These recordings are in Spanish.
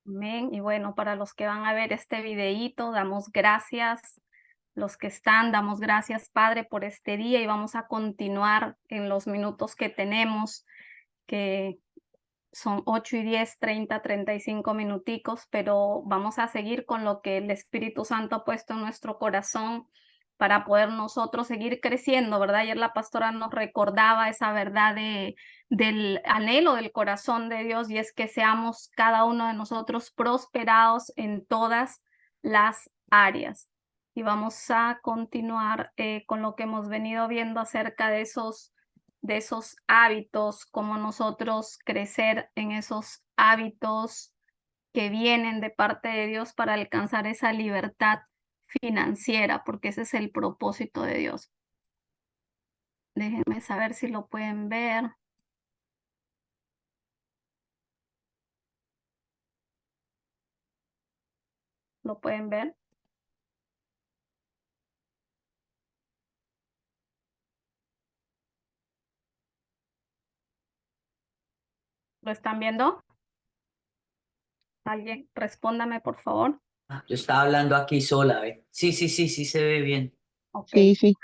Amén. Y bueno, para los que van a ver este videíto, damos gracias. Los que están, damos gracias, Padre, por este día y vamos a continuar en los minutos que tenemos, que son 8:10, 35 minuticos, pero vamos a seguir con lo que el Espíritu Santo ha puesto en nuestro corazón para poder nosotros seguir creciendo, ¿verdad? Ayer la pastora nos recordaba esa verdad del anhelo del corazón de Dios, y es que seamos cada uno de nosotros prosperados en todas las áreas. Y vamos a continuar con lo que hemos venido viendo acerca de esos hábitos, cómo nosotros crecer en esos hábitos que vienen de parte de Dios para alcanzar esa libertad financiera, porque ese es el propósito de Dios. Déjenme saber si lo pueden ver. ¿Lo pueden ver? ¿Lo están viendo? Alguien, respóndame, por favor. Yo estaba hablando aquí sola, ¿ve? Sí, sí, sí, sí se ve bien. Ok. Sí.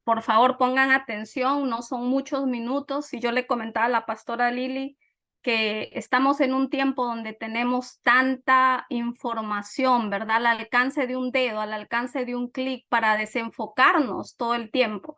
Por favor, pongan atención, no son muchos minutos. Y yo le comentaba a la pastora Lili que estamos en un tiempo donde tenemos tanta información, ¿verdad? Al alcance de un dedo, al alcance de un clic para desenfocarnos todo el tiempo.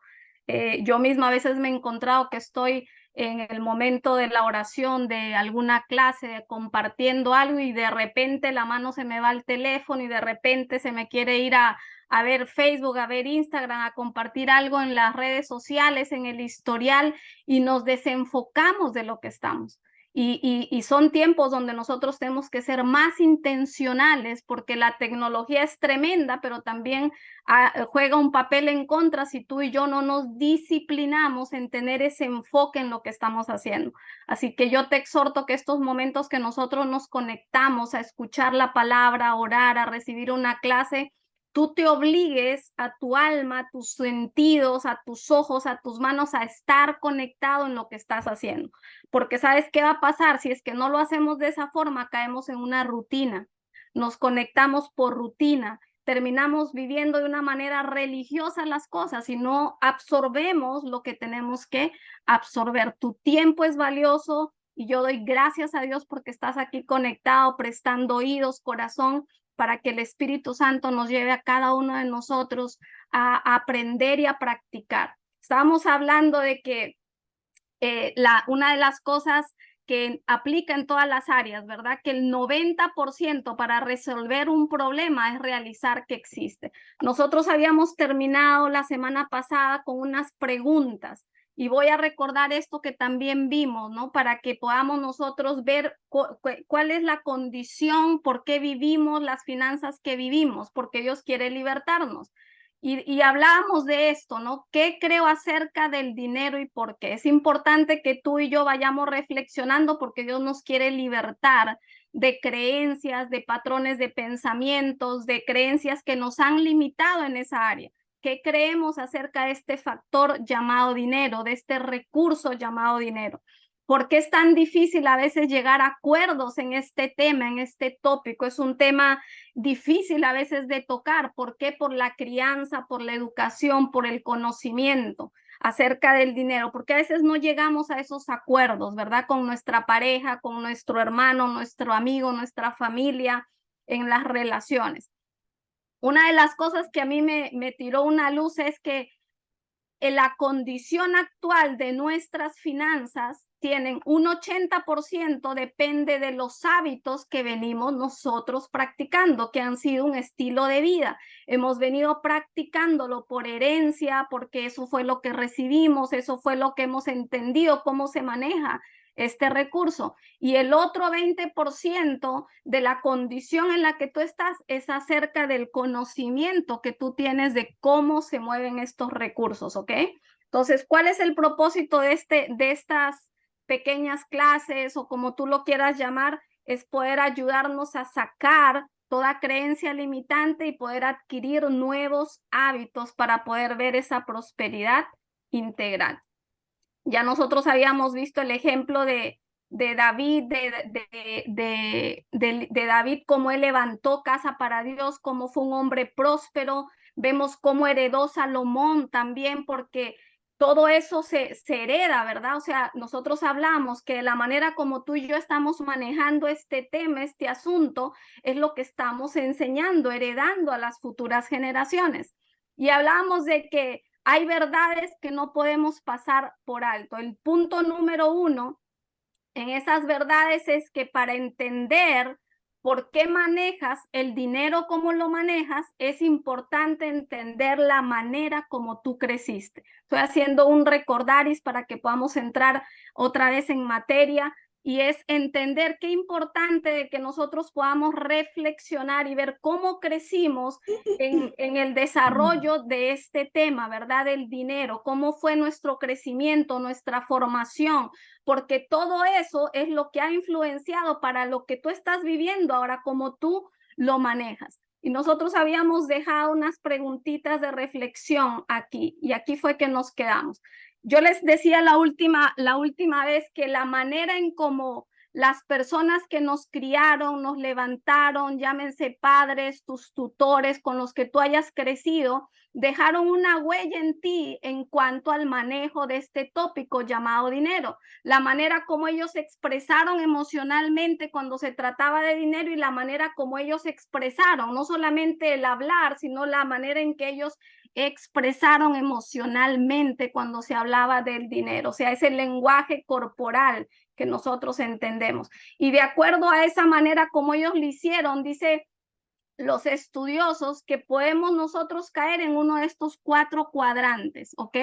Yo misma a veces me he encontrado que estoy en el momento de la oración de alguna clase, de compartiendo algo, y de repente la mano se me va al teléfono y de repente se me quiere ir a ver Facebook, a ver Instagram, a compartir algo en las redes sociales, en el historial, y nos desenfocamos de lo que estamos. Y son tiempos donde nosotros tenemos que ser más intencionales, porque la tecnología es tremenda, pero también juega un papel en contra si tú y yo no nos disciplinamos en tener ese enfoque en lo que estamos haciendo. Así que yo te exhorto que estos momentos que nosotros nos conectamos a escuchar la palabra, a orar, a recibir una clase, tú te obligues a tu alma, a tus sentidos, a tus ojos, a tus manos, a estar conectado en lo que estás haciendo. Porque ¿sabes qué va a pasar? Si es que no lo hacemos de esa forma, caemos en una rutina. Nos conectamos por rutina. Terminamos viviendo de una manera religiosa las cosas y no absorbemos lo que tenemos que absorber. Tu tiempo es valioso y yo doy gracias a Dios porque estás aquí conectado, prestando oídos, corazón, para que el Espíritu Santo nos lleve a cada uno de nosotros a aprender y a practicar. Estábamos hablando de que una de las cosas que aplica en todas las áreas, ¿verdad? Que el 90% para resolver un problema es realizar que existe. Nosotros habíamos terminado la semana pasada con unas preguntas y voy a recordar esto que también vimos, ¿no? Para que podamos nosotros ver cuál es la condición, por qué vivimos las finanzas que vivimos, porque Dios quiere libertarnos. Y hablábamos de esto, ¿no? ¿Qué creo acerca del dinero y por qué? Es importante que tú y yo vayamos reflexionando porque Dios nos quiere libertar de creencias, de patrones de pensamientos, de creencias que nos han limitado en esa área. ¿Qué creemos acerca de este factor llamado dinero, de este recurso llamado dinero? ¿Por qué es tan difícil a veces llegar a acuerdos en este tema, en este tópico? Es un tema difícil a veces de tocar. ¿Por qué? Por la crianza, por la educación, por el conocimiento acerca del dinero, porque a veces no llegamos a esos acuerdos, ¿verdad? Con nuestra pareja, con nuestro hermano, nuestro amigo, nuestra familia, en las relaciones. Una de las cosas que a mí me tiró una luz es que en la condición actual de nuestras finanzas tienen un 80% depende de los hábitos que venimos nosotros practicando, que han sido un estilo de vida. Hemos venido practicándolo por herencia, porque eso fue lo que recibimos, eso fue lo que hemos entendido, cómo se maneja este recurso. Y el otro 20% de la condición en la que tú estás es acerca del conocimiento que tú tienes de cómo se mueven estos recursos, ¿ok? Entonces, ¿cuál es el propósito de estas pequeñas clases o como tú lo quieras llamar? Es poder ayudarnos a sacar toda creencia limitante y poder adquirir nuevos hábitos para poder ver esa prosperidad integral. Ya nosotros habíamos visto el ejemplo de de David, de David, cómo él levantó casa para Dios, cómo fue un hombre próspero. Vemos cómo heredó Salomón también, porque todo eso se hereda, ¿verdad? O sea, nosotros hablamos que la manera como tú y yo estamos manejando este tema, este asunto, es lo que estamos enseñando, heredando a las futuras generaciones. Y hablamos de que hay verdades que no podemos pasar por alto. El punto número uno en esas verdades es que para entender por qué manejas el dinero como lo manejas, es importante entender la manera como tú creciste. Estoy haciendo un recordaris para que podamos entrar otra vez en materia, y es entender qué importante de que nosotros podamos reflexionar y ver cómo crecimos en el desarrollo de este tema, ¿verdad? Del dinero, cómo fue nuestro crecimiento, nuestra formación, porque todo eso es lo que ha influenciado para lo que tú estás viviendo ahora, como tú lo manejas. Y nosotros habíamos dejado unas preguntitas de reflexión aquí, y aquí fue que nos quedamos. Yo les decía la última vez que la manera en cómo las personas que nos criaron, nos levantaron, llámense padres, tus tutores con los que tú hayas crecido, dejaron una huella en ti en cuanto al manejo de este tópico llamado dinero. La manera como ellos se expresaron emocionalmente cuando se trataba de dinero, y la manera como ellos se expresaron, no solamente el hablar, sino la manera en que ellos expresaron emocionalmente cuando se hablaba del dinero. O sea, es el lenguaje corporal que nosotros entendemos. Y de acuerdo a esa manera como ellos lo hicieron, dice los estudiosos que podemos nosotros caer en uno de estos 4 cuadrantes, ¿ok?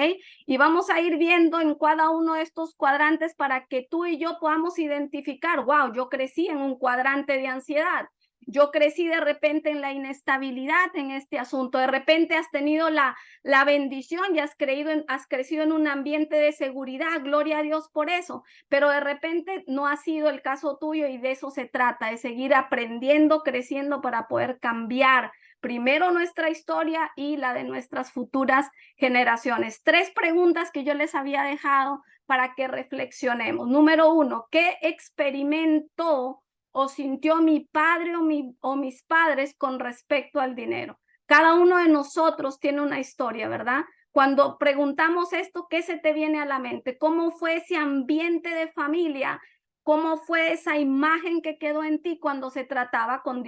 Y vamos a ir viendo en cada uno de estos cuadrantes para que tú y yo podamos identificar, wow, yo crecí en un cuadrante de ansiedad. Yo crecí de repente en la inestabilidad en este asunto. De repente has tenido la bendición y has crecido en un ambiente de seguridad. Gloria a Dios por eso. Pero de repente no ha sido el caso tuyo, y de eso se trata, de seguir aprendiendo, creciendo para poder cambiar primero nuestra historia y la de nuestras futuras generaciones. 3 preguntas que yo les había dejado para que reflexionemos. Número 1, ¿qué experimentó o sintió mi padre o mis padres con respecto al dinero? Cada uno de nosotros tiene una historia, ¿verdad? Cuando preguntamos esto, ¿qué se te viene a la mente? ¿Cómo fue ese ambiente de familia? ¿Cómo fue esa imagen que quedó en ti cuando se trataba con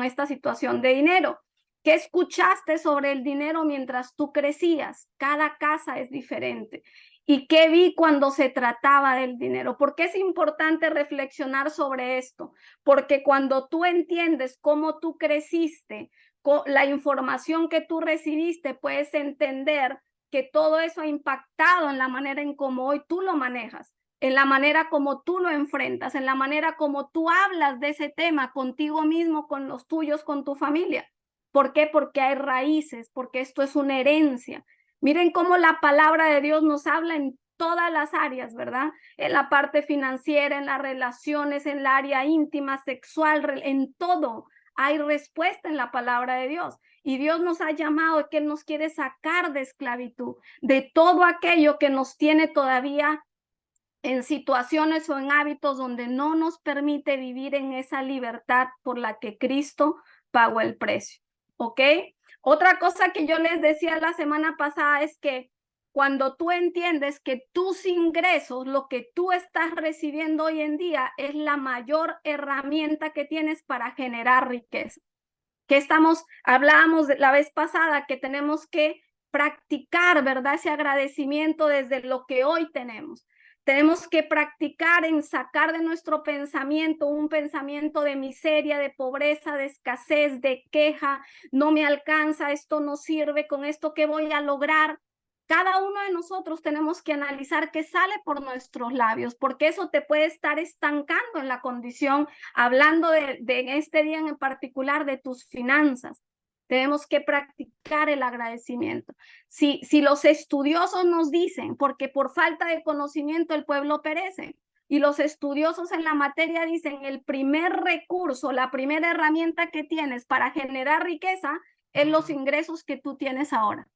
esta situación de dinero? ¿Qué escuchaste sobre el dinero mientras tú crecías? Cada casa es diferente. ¿Y qué vi cuando se trataba del dinero? ¿Por qué es importante reflexionar sobre esto? Porque cuando tú entiendes cómo tú creciste, la información que tú recibiste, puedes entender que todo eso ha impactado en la manera en cómo hoy tú lo manejas, en la manera como tú lo enfrentas, en la manera como tú hablas de ese tema contigo mismo, con los tuyos, con tu familia. ¿Por qué? Porque hay raíces, porque esto es una herencia. Miren cómo la palabra de Dios nos habla en todas las áreas, ¿verdad? En la parte financiera, en las relaciones, en el área íntima, sexual, en todo hay respuesta en la palabra de Dios. Y Dios nos ha llamado, que Él nos quiere sacar de esclavitud, de todo aquello que nos tiene todavía en situaciones o en hábitos donde no nos permite vivir en esa libertad por la que Cristo pagó el precio. ¿Ok? Otra cosa que yo les decía la semana pasada es que cuando tú entiendes que tus ingresos, lo que tú estás recibiendo hoy en día, es la mayor herramienta que tienes para generar riqueza. Hablábamos la vez pasada que tenemos que practicar, ¿verdad? Ese agradecimiento desde lo que hoy tenemos. Tenemos que practicar en sacar de nuestro pensamiento un pensamiento de miseria, de pobreza, de escasez, de queja. No me alcanza, esto no sirve, con esto ¿qué voy a lograr? Cada uno de nosotros tenemos que analizar qué sale por nuestros labios, porque eso te puede estar estancando en la condición, hablando de este día en particular, de tus finanzas. Tenemos que practicar el agradecimiento. Si los estudiosos nos dicen, porque por falta de conocimiento el pueblo perece, y los estudiosos en la materia dicen, el primer recurso, la primera herramienta que tienes para generar riqueza es los ingresos que tú tienes ahora.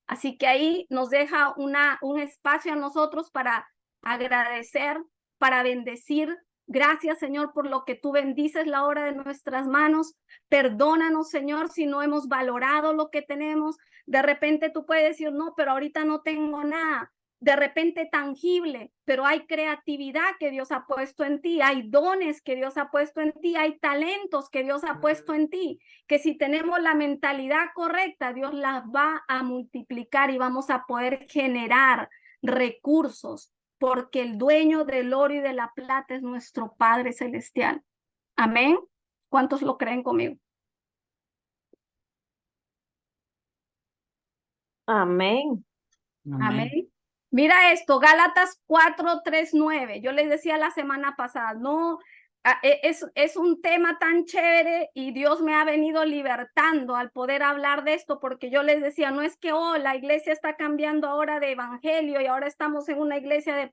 Así que ahí nos deja un espacio a nosotros para agradecer para bendecir. Gracias, Señor, por lo que tú bendices la obra de nuestras manos. Perdónanos, Señor, si no hemos valorado lo que tenemos. De repente tú puedes decir, no, pero ahorita no tengo nada. De repente tangible, pero hay creatividad que Dios ha puesto en ti, hay dones que Dios ha puesto en ti, hay talentos que Dios ha puesto en ti, que si tenemos la mentalidad correcta, Dios las va a multiplicar y vamos a poder generar recursos, porque el dueño del oro y de la plata es nuestro Padre Celestial. Amén. ¿Cuántos lo creen conmigo? Amén. Amén. Mira esto, Gálatas 4:3-9. Yo les decía la semana pasada, no, es un tema tan chévere y Dios me ha venido libertando al poder hablar de esto, porque yo les decía, no es que la iglesia está cambiando ahora de evangelio y ahora estamos en una iglesia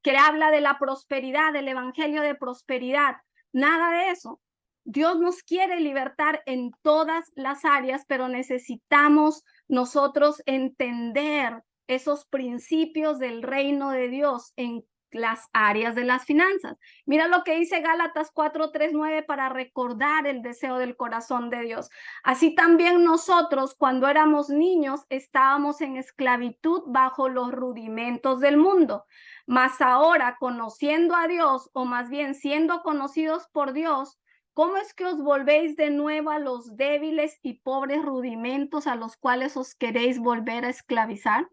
que habla de la prosperidad, del evangelio de prosperidad. Nada de eso. Dios nos quiere libertar en todas las áreas, pero necesitamos nosotros entender esos principios del reino de Dios en las áreas de las finanzas. Mira lo que dice Gálatas 4:3-9 para recordar el deseo del corazón de Dios. Así también nosotros, cuando éramos niños, estábamos en esclavitud bajo los rudimentos del mundo. Mas ahora, conociendo a Dios, o más bien siendo conocidos por Dios, ¿cómo es que os volvéis de nuevo a los débiles y pobres rudimentos a los cuales os queréis volver a esclavizar?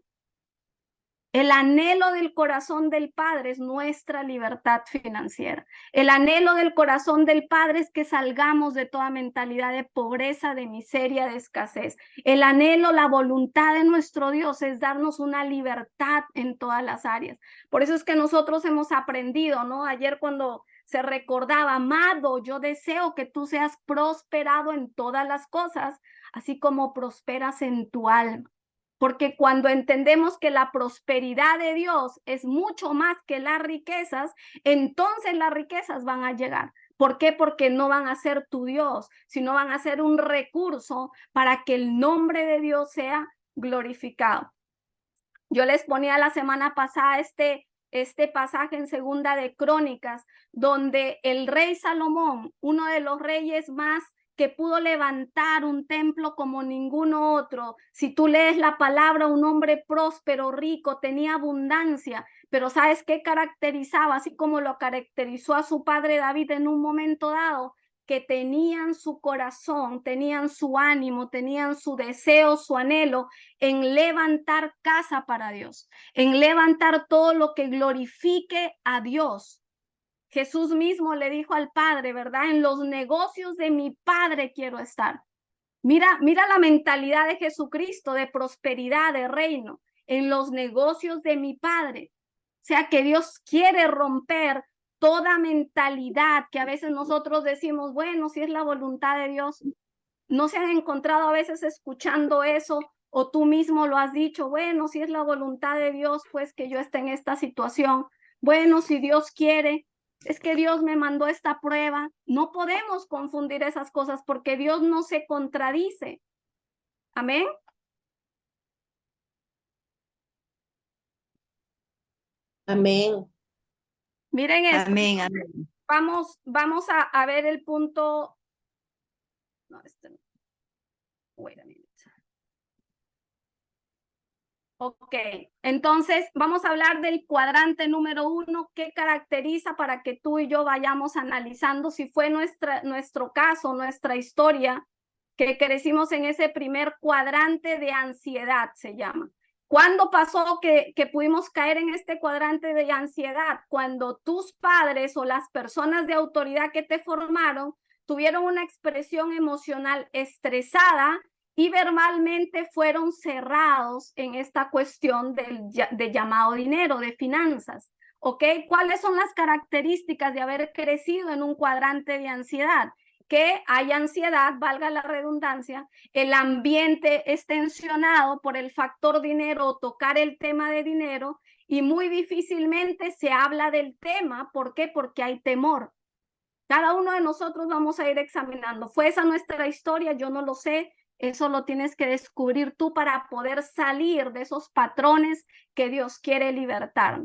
El anhelo del corazón del Padre es nuestra libertad financiera. El anhelo del corazón del Padre es que salgamos de toda mentalidad de pobreza, de miseria, de escasez. El anhelo, la voluntad de nuestro Dios es darnos una libertad en todas las áreas. Por eso es que nosotros hemos aprendido, ¿no? Ayer cuando se recordaba, amado, yo deseo que tú seas prosperado en todas las cosas, así como prosperas en tu alma. Porque cuando entendemos que la prosperidad de Dios es mucho más que las riquezas, entonces las riquezas van a llegar. ¿Por qué? Porque no van a ser tu Dios, sino van a ser un recurso para que el nombre de Dios sea glorificado. Yo les ponía la semana pasada este pasaje en Segunda de Crónicas, donde el rey Salomón, uno de los reyes más que pudo levantar un templo como ninguno otro. Si tú lees la palabra, un hombre próspero, rico, tenía abundancia, pero ¿sabes qué caracterizaba? Así como lo caracterizó a su padre David en un momento dado, que tenían su corazón, tenían su ánimo, tenían su deseo, su anhelo en levantar casa para Dios, en levantar todo lo que glorifique a Dios. Jesús mismo le dijo al Padre, ¿verdad? En los negocios de mi Padre quiero estar. Mira la mentalidad de Jesucristo, de prosperidad, de reino, en los negocios de mi Padre. O sea que Dios quiere romper toda mentalidad que a veces nosotros decimos, bueno, si es la voluntad de Dios. ¿No se han encontrado a veces escuchando eso? O tú mismo lo has dicho, bueno, si es la voluntad de Dios, pues que yo esté en esta situación. Bueno, si Dios quiere, es que Dios me mandó esta prueba. No podemos confundir esas cosas porque Dios no se contradice. Amén. Amén. Miren esto. Amén, amén. Vamos a ver el punto. No, no. Wait a minute. Ok, entonces vamos a hablar del cuadrante número 1, qué caracteriza para que tú y yo vayamos analizando si fue nuestro caso, nuestra historia, que crecimos en ese primer cuadrante de ansiedad, se llama. ¿Cuándo pasó que pudimos caer en este cuadrante de ansiedad? Cuando tus padres o las personas de autoridad que te formaron tuvieron una expresión emocional estresada y verbalmente fueron cerrados en esta cuestión de llamado dinero, de finanzas. ¿Ok? ¿Cuáles son las características de haber crecido en un cuadrante de ansiedad? Que hay ansiedad, valga la redundancia, el ambiente es tensionado por el factor dinero o tocar el tema de dinero y muy difícilmente se habla del tema. ¿Por qué? Porque hay temor. Cada uno de nosotros vamos a ir examinando. ¿Fue esa nuestra historia? Yo no lo sé. Eso lo tienes que descubrir tú para poder salir de esos patrones que Dios quiere libertar.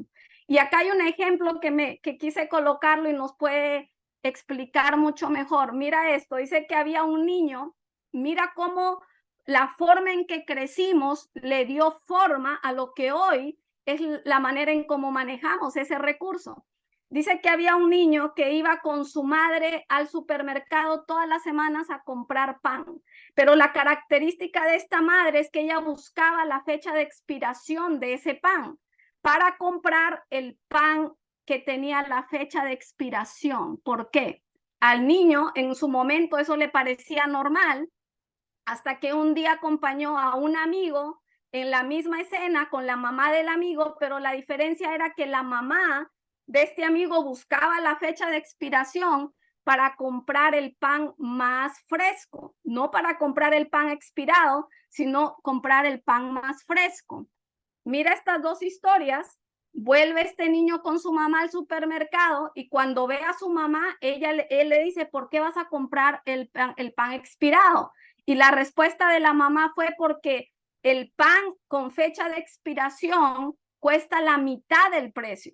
Y acá hay un ejemplo que quise colocarlo y nos puede explicar mucho mejor. Mira esto, dice que había un niño, mira cómo la forma en que crecimos le dio forma a lo que hoy es la manera en cómo manejamos ese recurso. Dice que había un niño que iba con su madre al supermercado todas las semanas a comprar pan, pero la característica de esta madre es que ella buscaba la fecha de expiración de ese pan para comprar el pan que tenía la fecha de expiración. ¿Por qué? Al niño en su momento eso le parecía normal, hasta que un día acompañó a un amigo en la misma escena con la mamá del amigo, pero la diferencia era que la mamá de este amigo buscaba la fecha de expiración para comprar el pan más fresco, no para comprar el pan expirado, sino comprar el pan más fresco. Mira estas dos historias. Vuelve este niño con su mamá al supermercado y cuando ve a su mamá, él le dice, ¿por qué vas a comprar el pan expirado? Y la respuesta de la mamá fue porque el pan con fecha de expiración cuesta la mitad del precio.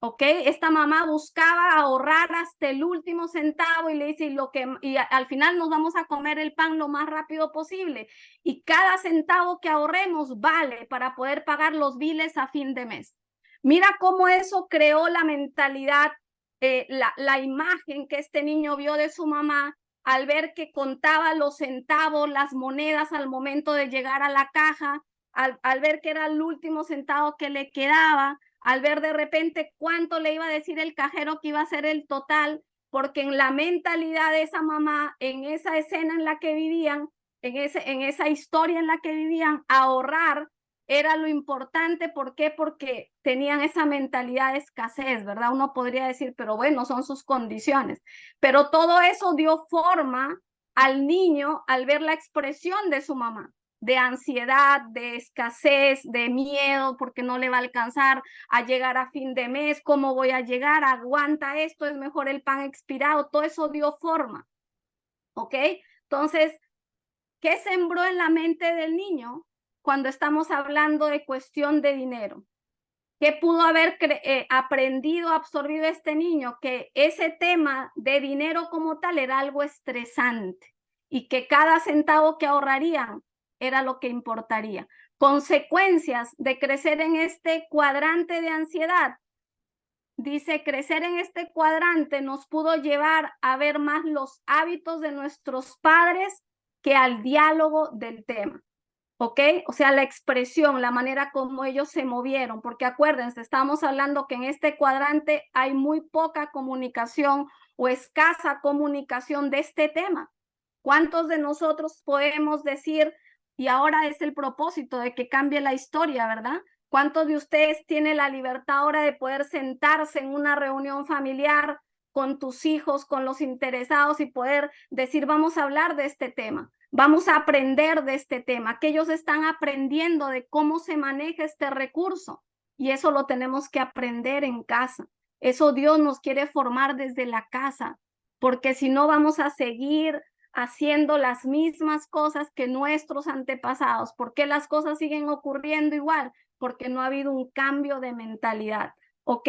¿Ok? Esta mamá buscaba ahorrar hasta el último centavo y le dice, y al final nos vamos a comer el pan lo más rápido posible. Y cada centavo que ahorremos vale para poder pagar los biles a fin de mes. Mira cómo eso creó la mentalidad, la imagen que este niño vio de su mamá al ver que contaba los centavos, las monedas al momento de llegar a la caja, al ver que era el último centavo que le quedaba, al ver de repente cuánto le iba a decir el cajero que iba a ser el total, porque en la mentalidad de esa mamá, en esa escena en la que vivían, en esa historia en la que vivían, ahorrar era lo importante. ¿Por qué? Porque tenían esa mentalidad de escasez, ¿verdad? Uno podría decir, pero bueno, son sus condiciones. Pero todo eso dio forma al niño al ver la expresión de su mamá, de ansiedad, de escasez, de miedo, porque no le va a alcanzar a llegar a fin de mes, ¿cómo voy a llegar? Aguanta esto, es mejor el pan expirado, todo eso dio forma, ¿ok? Entonces, ¿qué sembró en la mente del niño cuando estamos hablando de cuestión de dinero? ¿Qué pudo haber aprendido, absorbido este niño? Que ese tema de dinero como tal era algo estresante y que cada centavo que ahorrarían era lo que importaría. Consecuencias de crecer en este cuadrante de ansiedad. Dice, crecer en este cuadrante nos pudo llevar a ver más los hábitos de nuestros padres que al diálogo del tema. ¿Ok? O sea, la expresión, la manera como ellos se movieron, porque acuérdense, estamos hablando que en este cuadrante hay muy poca comunicación o escasa comunicación de este tema. ¿Cuántos de nosotros podemos decir, y ahora es el propósito de que cambie la historia, ¿verdad? ¿Cuántos de ustedes tienen la libertad ahora de poder sentarse en una reunión familiar con tus hijos, con los interesados y poder decir, vamos a hablar de este tema? Vamos a aprender de este tema, que ellos están aprendiendo de cómo se maneja este recurso y eso lo tenemos que aprender en casa. Eso Dios nos quiere formar desde la casa, porque si no vamos a seguir haciendo las mismas cosas que nuestros antepasados. ¿Por qué las cosas siguen ocurriendo igual? Porque no ha habido un cambio de mentalidad, ¿ok?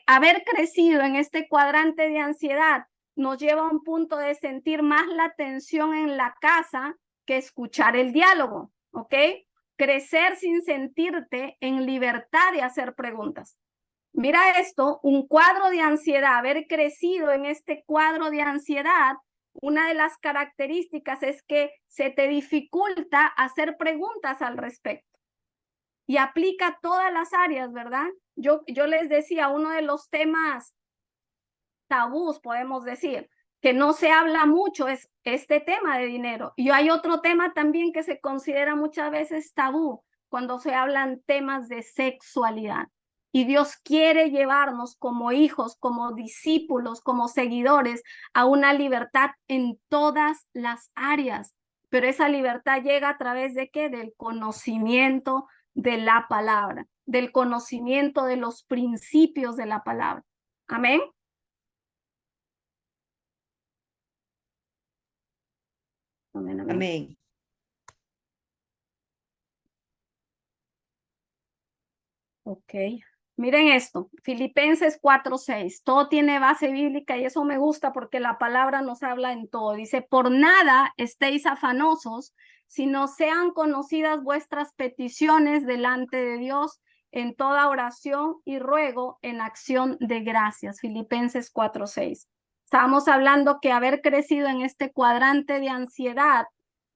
Haber crecido en este cuadrante de ansiedad nos lleva a un punto de sentir más la tensión en la casa que escuchar el diálogo, ¿ok? Crecer sin sentirte en libertad de hacer preguntas. Mira esto, un cuadro de ansiedad, haber crecido en este cuadro de ansiedad, una de las características es que se te dificulta hacer preguntas al respecto y aplica a todas las áreas, ¿verdad? Yo les decía, uno de los temas tabús, podemos decir, que no se habla mucho es este tema de dinero. Y hay otro tema también que se considera muchas veces tabú cuando se hablan temas de sexualidad. Y Dios quiere llevarnos como hijos, como discípulos, como seguidores a una libertad en todas las áreas. Pero esa libertad llega a través de qué? Del conocimiento de la palabra, del conocimiento de los principios de la palabra. Amén. Amén, amén. Amén. Ok. Miren esto, Filipenses 4:6, todo tiene base bíblica y eso me gusta porque la palabra nos habla en todo. Dice, por nada estéis afanosos, sino sean conocidas vuestras peticiones delante de Dios en toda oración y ruego en acción de gracias. Filipenses 4:6. Estamos hablando que haber crecido en este cuadrante de ansiedad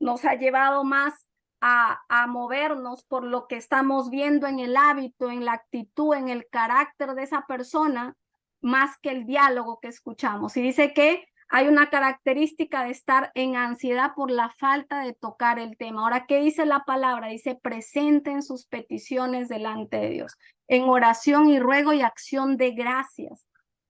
nos ha llevado más a movernos por lo que estamos viendo en el hábito, en la actitud, en el carácter de esa persona, más que el diálogo que escuchamos. Y dice que hay una característica de estar en ansiedad por la falta de tocar el tema. Ahora, ¿qué dice la palabra? Dice, presenten sus peticiones delante de Dios, en oración y ruego y acción de gracias.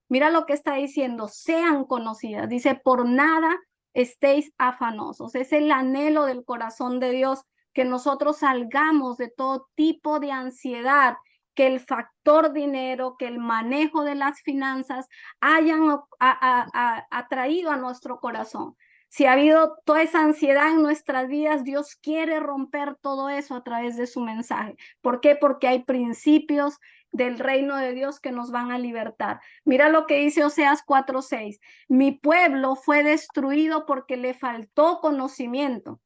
Mira lo que está diciendo, sean conocidas. Dice, por nada estéis afanosos. Es el anhelo del corazón de Dios que nosotros salgamos de todo tipo de ansiedad, que el factor dinero, que el manejo de las finanzas hayan atraído a nuestro corazón. Si ha habido toda esa ansiedad en nuestras vidas, Dios quiere romper todo eso a través de su mensaje. ¿Por qué? Porque hay principios del reino de Dios que nos van a libertar. Mira lo que dice Oseas 4:6. Mi pueblo fue destruido porque le faltó conocimiento.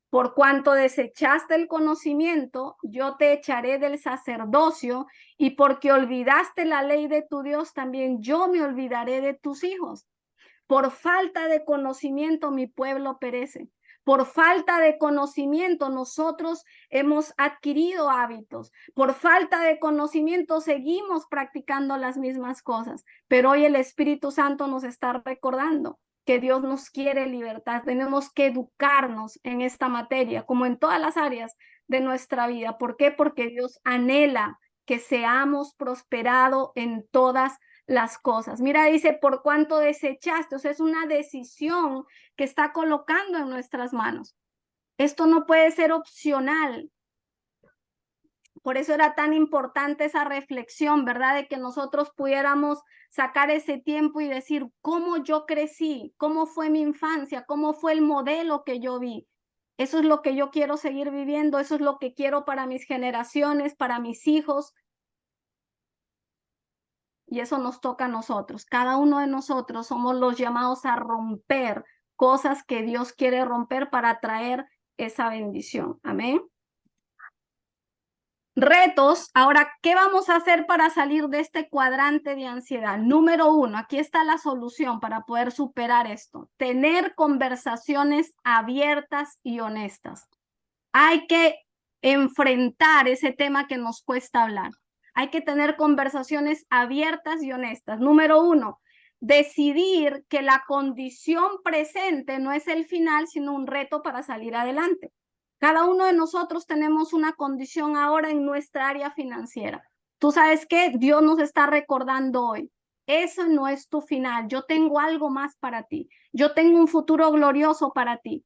Por cuanto desechaste el conocimiento, yo te echaré del sacerdocio, y porque olvidaste la ley de tu Dios, también yo me olvidaré de tus hijos. Por falta de conocimiento mi pueblo perece. Por falta de conocimiento nosotros hemos adquirido hábitos. Por falta de conocimiento seguimos practicando las mismas cosas. Pero hoy el Espíritu Santo nos está recordando que Dios nos quiere libertad. Tenemos que educarnos en esta materia, como en todas las áreas de nuestra vida. ¿Por qué? Porque Dios anhela que seamos prosperados en todas las cosas. Mira, dice, por cuanto desechaste, o sea, es una decisión que está colocando en nuestras manos. Esto no puede ser opcional. Por eso era tan importante esa reflexión, ¿verdad? De que nosotros pudiéramos sacar ese tiempo y decir cómo yo crecí, cómo fue mi infancia, cómo fue el modelo que yo vi. Eso es lo que yo quiero seguir viviendo, eso es lo que quiero para mis generaciones, para mis hijos. Y eso nos toca a nosotros. Cada uno de nosotros somos los llamados a romper cosas que Dios quiere romper para traer esa bendición. Amén. Retos. Ahora, ¿qué vamos a hacer para salir de este cuadrante de ansiedad? Número 1, aquí está la solución para poder superar esto. Tener conversaciones abiertas y honestas. Hay que enfrentar ese tema que nos cuesta hablar. Hay que tener conversaciones abiertas y honestas. Número 1, decidir que la condición presente no es el final, sino un reto para salir adelante. Cada uno de nosotros tenemos una condición ahora en nuestra área financiera. Tú sabes que Dios nos está recordando hoy. Eso no es tu final. Yo tengo algo más para ti. Yo tengo un futuro glorioso para ti.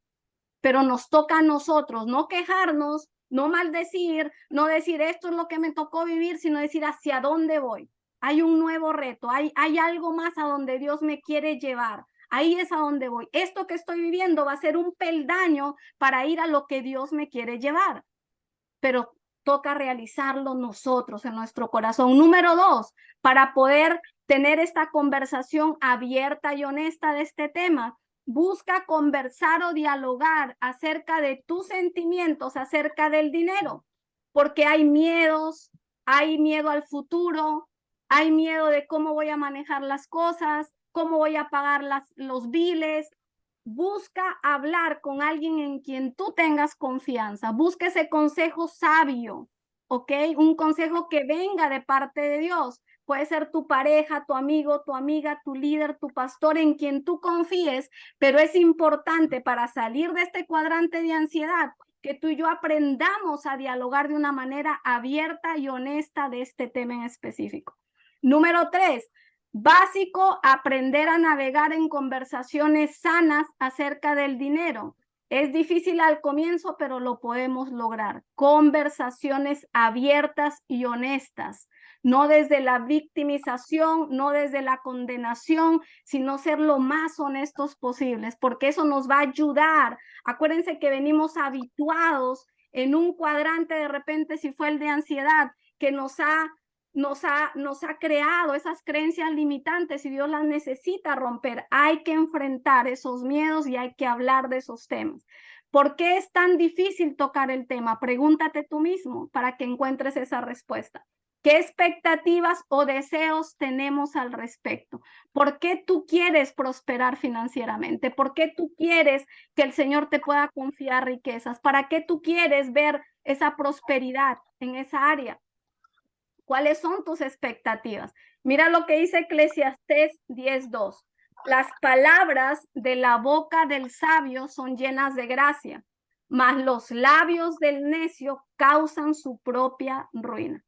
Pero nos toca a nosotros no quejarnos, no maldecir, no decir esto es lo que me tocó vivir, sino decir hacia dónde voy. Hay un nuevo reto, hay algo más a donde Dios me quiere llevar. Ahí es a donde voy. Esto que estoy viviendo va a ser un peldaño para ir a lo que Dios me quiere llevar. Pero toca realizarlo nosotros en nuestro corazón. Número 2, para poder tener esta conversación abierta y honesta de este tema, busca conversar o dialogar acerca de tus sentimientos, acerca del dinero, porque hay miedos, hay miedo al futuro, hay miedo de cómo voy a manejar las cosas, cómo voy a pagar los biles. Busca hablar con alguien en quien tú tengas confianza. Busca ese consejo sabio, ¿ok? Un consejo que venga de parte de Dios. Puede ser tu pareja, tu amigo, tu amiga, tu líder, tu pastor, en quien tú confíes, pero es importante para salir de este cuadrante de ansiedad que tú y yo aprendamos a dialogar de una manera abierta y honesta de este tema en específico. Número 3, básico, aprender a navegar en conversaciones sanas acerca del dinero. Es difícil al comienzo, pero lo podemos lograr. Conversaciones abiertas y honestas, no desde la victimización, no desde la condenación, sino ser lo más honestos posibles, porque eso nos va a ayudar. Acuérdense que venimos habituados en un cuadrante de repente, si fue el de ansiedad, que nos ha nos ha creado esas creencias limitantes y Dios las necesita romper. Hay que enfrentar esos miedos y hay que hablar de esos temas. ¿Por qué es tan difícil tocar el tema? Pregúntate tú mismo para que encuentres esa respuesta. ¿Qué expectativas o deseos tenemos al respecto? ¿Por qué tú quieres prosperar financieramente? ¿Por qué tú quieres que el Señor te pueda confiar riquezas? ¿Para qué tú quieres ver esa prosperidad en esa área? ¿Cuáles son tus expectativas? Mira lo que dice Eclesiastés 10:2. Las palabras de la boca del sabio son llenas de gracia, mas los labios del necio causan su propia ruina.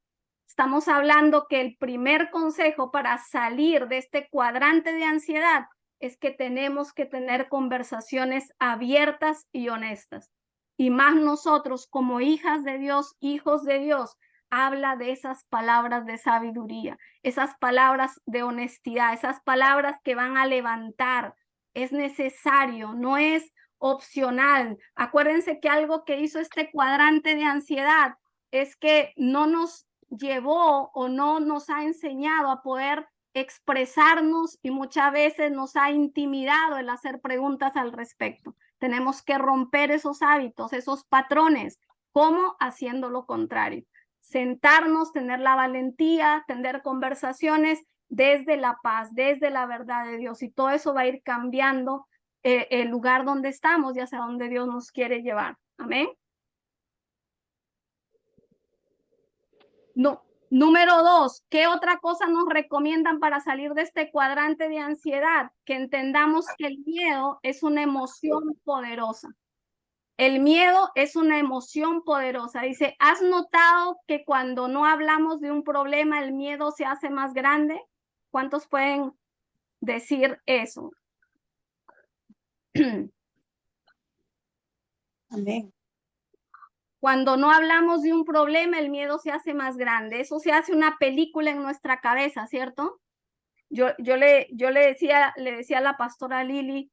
Estamos hablando que el primer consejo para salir de este cuadrante de ansiedad es que tenemos que tener conversaciones abiertas y honestas. Y más nosotros como hijas de Dios, hijos de Dios, habla de esas palabras de sabiduría, esas palabras de honestidad, esas palabras que van a levantar. Es necesario, no es opcional. Acuérdense que algo que hizo este cuadrante de ansiedad es que no nos llevó o no nos ha enseñado a poder expresarnos y muchas veces nos ha intimidado el hacer preguntas al respecto. Tenemos que romper esos hábitos, esos patrones. ¿Cómo? Haciendo lo contrario. Sentarnos, tener la valentía, tener conversaciones desde la paz, desde la verdad de Dios, y todo eso va a ir cambiando el lugar donde estamos y hacia donde Dios nos quiere llevar. Amén. No, número 2, ¿qué otra cosa nos recomiendan para salir de este cuadrante de ansiedad? Que entendamos que el miedo es una emoción poderosa. El miedo es una emoción poderosa. Dice, ¿has notado que cuando no hablamos de un problema, el miedo se hace más grande? ¿Cuántos pueden decir eso? Amén. Cuando no hablamos de un problema, el miedo se hace más grande. Eso se hace una película en nuestra cabeza, ¿cierto? Yo le decía a la pastora Lili,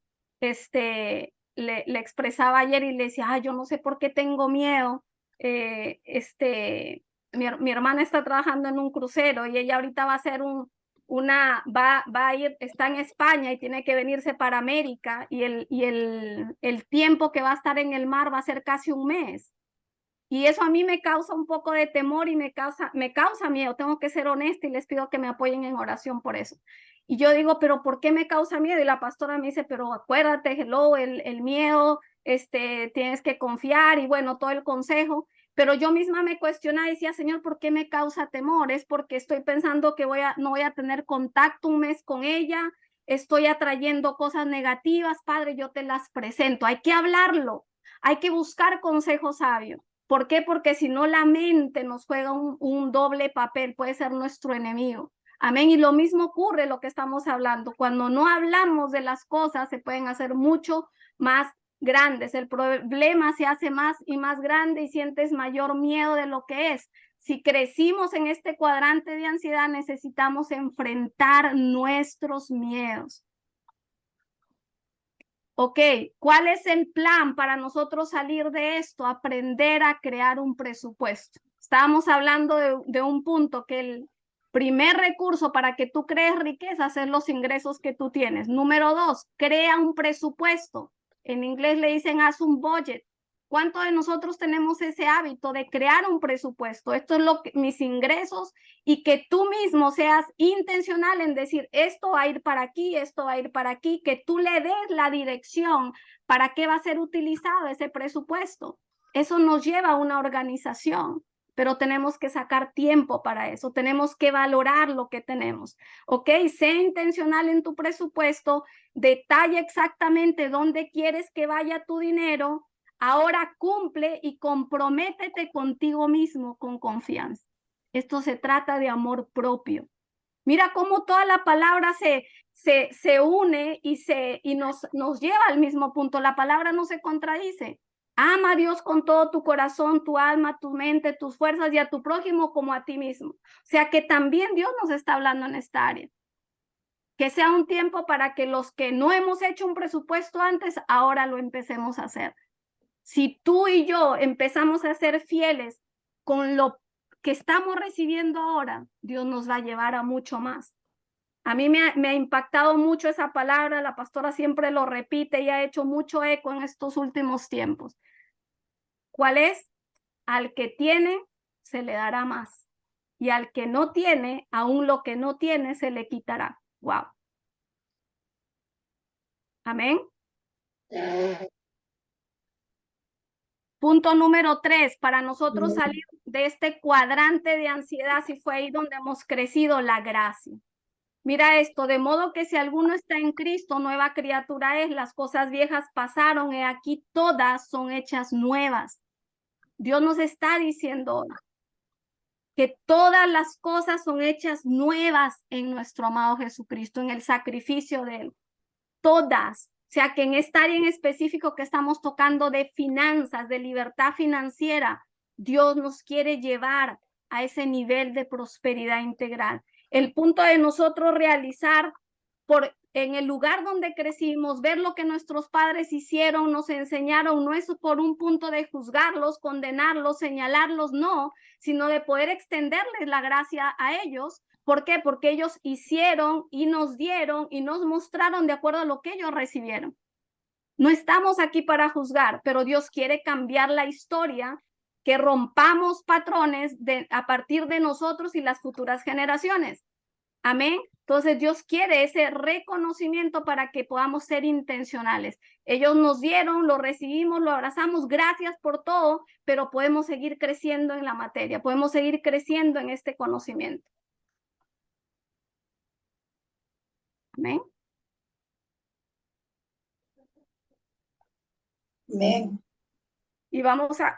le expresaba ayer y le decía, yo no sé por qué tengo miedo. Mi hermana está trabajando en un crucero y ella ahorita va a hacer va a ir, está en España y tiene que venirse para América y el tiempo que va a estar en el mar va a ser casi un mes. Y eso a mí me causa un poco de temor y me causa miedo. Tengo que ser honesta y les pido que me apoyen en oración por eso. Y yo digo, ¿pero por qué me causa miedo? Y la pastora me dice, pero acuérdate, hello, el miedo, tienes que confiar y bueno, todo el consejo. Pero yo misma me cuestionaba y decía, Señor, ¿por qué me causa temor? Es porque estoy pensando que no voy a tener contacto un mes con ella, estoy atrayendo cosas negativas. Padre, yo te las presento. Hay que hablarlo, hay que buscar consejo sabio. ¿Por qué? Porque si no, la mente nos juega un doble papel, puede ser nuestro enemigo. Amén. Y lo mismo ocurre lo que estamos hablando. Cuando no hablamos de las cosas, se pueden hacer mucho más grandes. El problema se hace más y más grande y sientes mayor miedo de lo que es. Si crecimos en este cuadrante de ansiedad, necesitamos enfrentar nuestros miedos. Ok, ¿cuál es el plan para nosotros salir de esto? Aprender a crear un presupuesto. Estábamos hablando de un punto que el primer recurso para que tú crees riqueza es los ingresos que tú tienes. Número 2, crea un presupuesto. En inglés le dicen haz un budget. ¿Cuántos de nosotros tenemos ese hábito de crear un presupuesto? Esto es mis ingresos y que tú mismo seas intencional en decir esto va a ir para aquí, esto va a ir para aquí, que tú le des la dirección para qué va a ser utilizado ese presupuesto. Eso nos lleva a una organización, pero tenemos que sacar tiempo para eso, tenemos que valorar lo que tenemos. Ok, sé intencional en tu presupuesto, detalla exactamente dónde quieres que vaya tu dinero. Ahora cumple y comprométete contigo mismo con confianza. Esto se trata de amor propio. Mira cómo toda la palabra se une y nos lleva al mismo punto. La palabra no se contradice. Ama a Dios con todo tu corazón, tu alma, tu mente, tus fuerzas y a tu prójimo como a ti mismo. O sea que también Dios nos está hablando en esta área. Que sea un tiempo para que los que no hemos hecho un presupuesto antes, ahora lo empecemos a hacer. Si tú y yo empezamos a ser fieles con lo que estamos recibiendo ahora, Dios nos va a llevar a mucho más. A mí me ha impactado mucho esa palabra, la pastora siempre lo repite y ha hecho mucho eco en estos últimos tiempos. ¿Cuál es? Al que tiene, se le dará más. Y al que no tiene, aún lo que no tiene, se le quitará. Wow. Amén. Punto número 3, para nosotros salir de este cuadrante de ansiedad, si fue ahí donde hemos crecido, la gracia. Mira esto, de modo que si alguno está en Cristo, nueva criatura es, las cosas viejas pasaron, y aquí todas son hechas nuevas. Dios nos está diciendo hoy que todas las cosas son hechas nuevas en nuestro amado Jesucristo, en el sacrificio de Él. Todas. O sea, que en esta área en específico que estamos tocando de finanzas, de libertad financiera, Dios nos quiere llevar a ese nivel de prosperidad integral. El punto de nosotros realizar en el lugar donde crecimos, ver lo que nuestros padres hicieron, nos enseñaron, no es por un punto de juzgarlos, condenarlos, señalarlos, no, sino de poder extenderles la gracia a ellos. ¿Por qué? Porque ellos hicieron y nos dieron y nos mostraron de acuerdo a lo que ellos recibieron. No estamos aquí para juzgar, pero Dios quiere cambiar la historia, que rompamos patrones a partir de nosotros y las futuras generaciones. Amén. Entonces Dios quiere ese reconocimiento para que podamos ser intencionales. Ellos nos dieron, lo recibimos, lo abrazamos, gracias por todo, pero podemos seguir creciendo en la materia, podemos seguir creciendo en este conocimiento. Amén. Amén. Y vamos a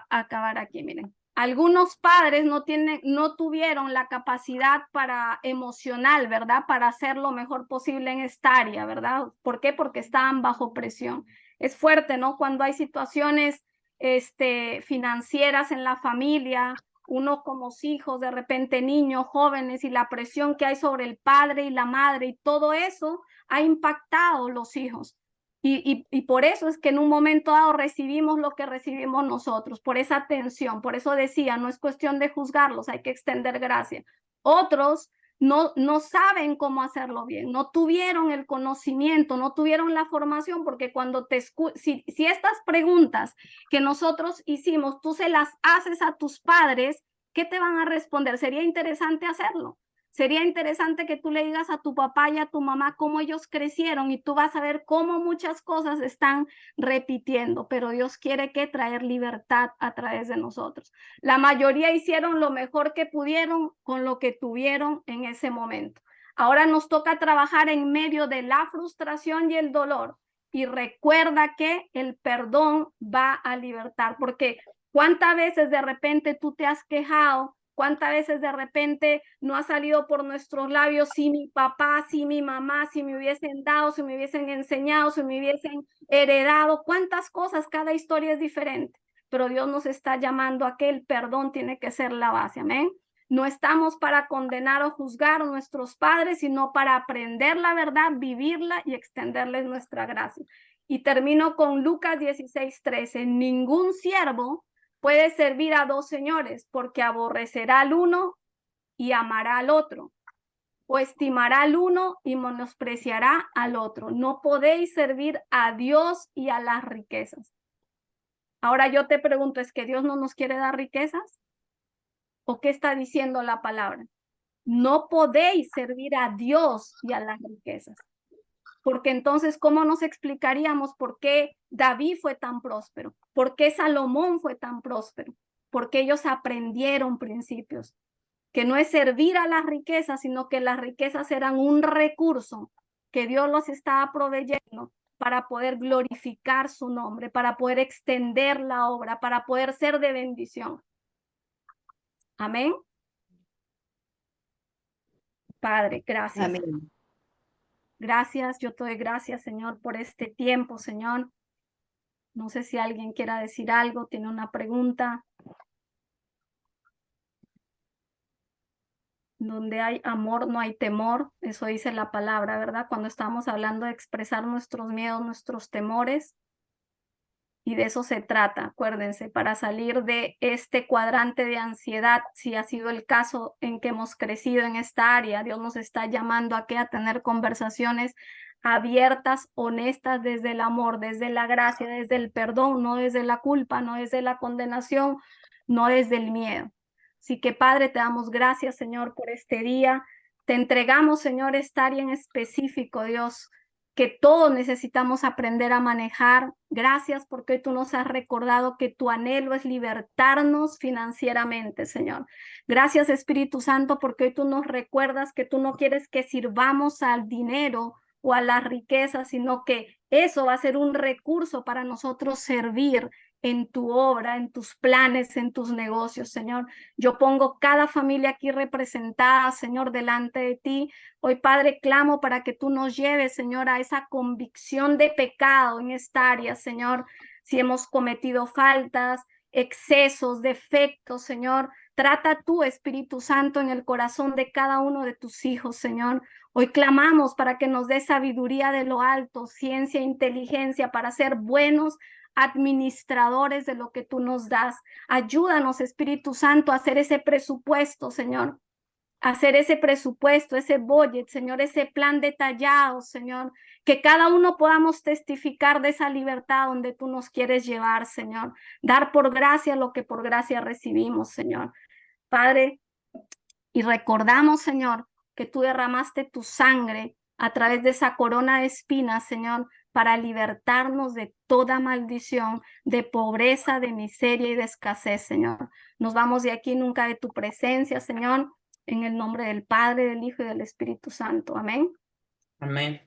acabar aquí, miren. Algunos padres no tuvieron la capacidad emocional, ¿verdad? Para hacer lo mejor posible en esta área, ¿verdad? ¿Por qué? Porque estaban bajo presión. Es fuerte, ¿no? Cuando hay situaciones financieras en la familia, uno como hijos, de repente niños, jóvenes, y la presión que hay sobre el padre y la madre, y todo eso ha impactado los hijos. Y por eso es que en un momento dado recibimos lo que recibimos nosotros, por esa tensión. Por eso decía, no es cuestión de juzgarlos, hay que extender gracia. Otros no saben cómo hacerlo bien, no tuvieron el conocimiento, no tuvieron la formación, porque cuando si estas preguntas que nosotros hicimos, tú se las haces a tus padres, ¿qué te van a responder? Sería interesante hacerlo. Sería interesante que tú le digas a tu papá y a tu mamá cómo ellos crecieron, y tú vas a ver cómo muchas cosas están repitiendo, pero Dios quiere traer libertad a través de nosotros. La mayoría hicieron lo mejor que pudieron con lo que tuvieron en ese momento. Ahora nos toca trabajar en medio de la frustración y el dolor, y recuerda que el perdón va a libertar, porque ¿cuántas veces de repente tú te has quejado? ¿Cuántas veces de repente no ha salido por nuestros labios, si mi papá, si mi mamá, si me hubiesen dado, si me hubiesen enseñado, si me hubiesen heredado? ¿Cuántas cosas? Cada historia es diferente, pero Dios nos está llamando a que el perdón tiene que ser la base. Amén. No estamos para condenar o juzgar a nuestros padres, sino para aprender la verdad, vivirla y extenderles nuestra gracia. Y termino con Lucas 16:13. Ningún siervo puede servir a dos señores, porque aborrecerá al uno y amará al otro, o estimará al uno y menospreciará al otro. No podéis servir a Dios y a las riquezas. Ahora yo te pregunto, ¿es que Dios no nos quiere dar riquezas? ¿O qué está diciendo la palabra? No podéis servir a Dios y a las riquezas. Porque entonces, ¿cómo nos explicaríamos por qué David fue tan próspero? ¿Por qué Salomón fue tan próspero? Porque ellos aprendieron principios, que no es servir a las riquezas, sino que las riquezas eran un recurso que Dios los estaba proveyendo para poder glorificar su nombre, para poder extender la obra, para poder ser de bendición. Amén. Padre, gracias. Amén. Gracias, yo te doy gracias, Señor, por este tiempo, Señor. No sé si alguien quiera decir algo, tiene una pregunta. Donde hay amor, no hay temor. Eso dice la palabra, ¿verdad? Cuando estamos hablando de expresar nuestros miedos, nuestros temores. Y de eso se trata, acuérdense, para salir de este cuadrante de ansiedad, si ha sido el caso en que hemos crecido en esta área, Dios nos está llamando a tener conversaciones abiertas, honestas, desde el amor, desde la gracia, desde el perdón, no desde la culpa, no desde la condenación, no desde el miedo. Así que, Padre, te damos gracias, Señor, por este día. Te entregamos, Señor, esta área en específico, Dios, que todos necesitamos aprender a manejar. Gracias porque hoy tú nos has recordado que tu anhelo es libertarnos financieramente, Señor. Gracias, Espíritu Santo, porque hoy tú nos recuerdas que tú no quieres que sirvamos al dinero o a la riqueza, sino que eso va a ser un recurso para nosotros servir en tu obra, en tus planes, en tus negocios, Señor. Yo pongo cada familia aquí representada, Señor, delante de ti. Hoy, Padre, clamo para que tú nos lleves, Señor, a esa convicción de pecado en esta área, Señor. Si hemos cometido faltas, excesos, defectos, Señor, trata tú, Espíritu Santo, en el corazón de cada uno de tus hijos, Señor. Hoy clamamos para que nos dé sabiduría de lo alto, ciencia e inteligencia para ser buenos administradores de lo que tú nos das. Ayúdanos, Espíritu Santo, a hacer ese presupuesto, Señor. Hacer ese presupuesto, ese budget, Señor, ese plan detallado, Señor. Que cada uno podamos testificar de esa libertad donde tú nos quieres llevar, Señor. Dar por gracia lo que por gracia recibimos, Señor. Padre, y recordamos, Señor, que tú derramaste tu sangre a través de esa corona de espinas, Señor, para libertarnos de toda maldición, de pobreza, de miseria y de escasez, Señor. Nos vamos de aquí nunca de tu presencia, Señor, en el nombre del Padre, del Hijo y del Espíritu Santo. Amén. Amén.